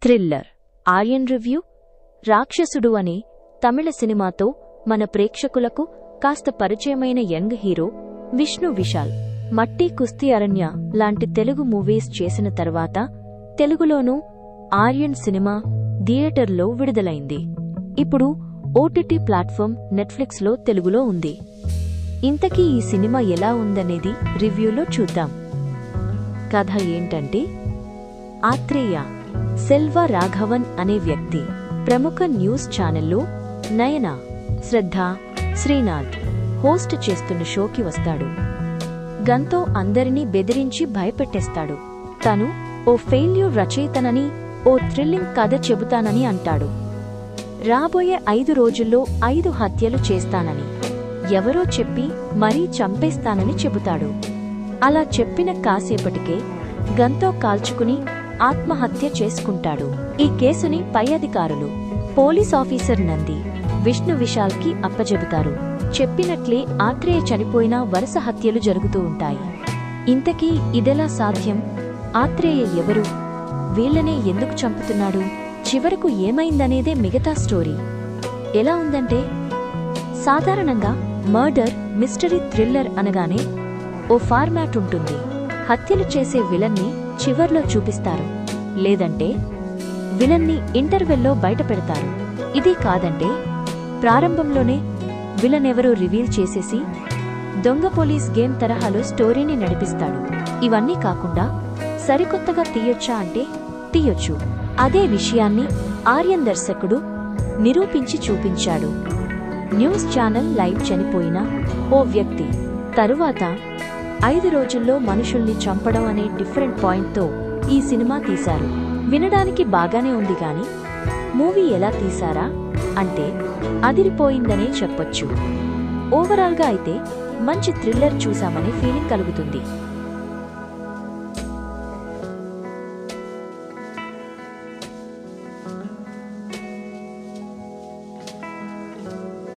Thriller Aryan review. రాక్షసుడు అనే తమిళ సినిమాతో మన ప్రేక్షకులకు కాస్త పరిచయమైన యంగ్ హీరో విష్ణు విశాల్ మట్టి కుస్తీ అరణ్య లాంటి తెలుగు మూవీస్ చేసిన తర్వాత తెలుగులోనూ ఆర్యన్ సినిమా థియేటర్లో విడుదలైంది. ఇప్పుడు ఓటీటీ ప్లాట్ఫామ్ నెట్ఫ్లిక్స్లో తెలుగులో ఉంది. ఇంతకీ ఈ సినిమా ఎలా ఉందనేది రివ్యూలో చూద్దాం. కథ ఏంటంటే, ఆత్రేయ సెల్వ రాఘవన్ అనే వ్యక్తి ప్రముఖ న్యూస్ ఛానల్లో నయన, శ్రద్ధ, శ్రీనాథ్ హోస్ట్ చేస్తున్న షోకి వస్తాడు. గన్తో అందరినీ బెదిరించి భయపెట్టేస్తాడు. తను ఓ ఫెయిల్యూర్ రచయితనని, ఓ థ్రిల్లింగ్ కథ చెబుతానని అంటాడు. రాబోయే 5 రోజుల్లో 5 హత్యలు చేస్తానని ఎవరో చెప్పి మరీ చంపేస్తానని చెబుతాడు. అలా చెప్పిన కాసేపటికే గన్తో కాల్చుకుని ఆత్మహత్య చేసుకుంటాడు. ఈ కేసుని పై అధికారులు పోలీస్ ఆఫీసర్ నంది విష్ణు విశాల్కి అప్పజెబుతారు. చెప్పినట్లే ఆత్రేయ చనిపోయినా వరుస హత్యలు జరుగుతూ ఉంటాయి. ఇంతకీ ఇదెలా సాధ్యం? ఆత్రేయ ఎవరు? వీళ్లనే ఎందుకు చంపుతున్నాడు? చివరకు ఏమైందనేదే మిగతా స్టోరీ. ఎలా ఉందంటే, సాధారణంగా మర్డర్ మిస్టరీ థ్రిల్లర్ అనగానే ఓ ఫార్మాట్ ఉంటుంది. హత్యలు చేసే విలన్ని చివర్లో చూపిస్తారు, లేదంటే విలన్ని ఇంటర్వెల్లో బయట పెడతారు. ఇది కాదంటే ప్రారంభంలోనే విలన్ ఎవరో రివీల్ చేసేసి దొంగ పోలీస్ గేమ్ తరహాలో స్టోరీని నడిపిస్తాడు. ఇవన్నీ కాకుండా సరికొత్తగా తీయొచ్చా అంటే తీయొచ్చు. అదే విషయాన్ని ఆర్యన్ దర్శకుడు నిరూపించి చూపించాడు. న్యూస్ ఛానల్ లైవ్ చనిపోయిన ఓ వ్యక్తి తరువాత 5 రోజుల్లో మనుషుల్ని చంపడం అనే డిఫరెంట్ పాయింట్తో ఈ సినిమా తీశారు. వినడానికి బాగానే ఉంది గాని మూవీ ఎలా తీశారా అంటే అదిరిపోయిందనే చెప్పొచ్చు. ఓవరాల్గా అయితే మంచి థ్రిల్లర్ చూశామనే ఫీలింగ్ కలుగుతుంది.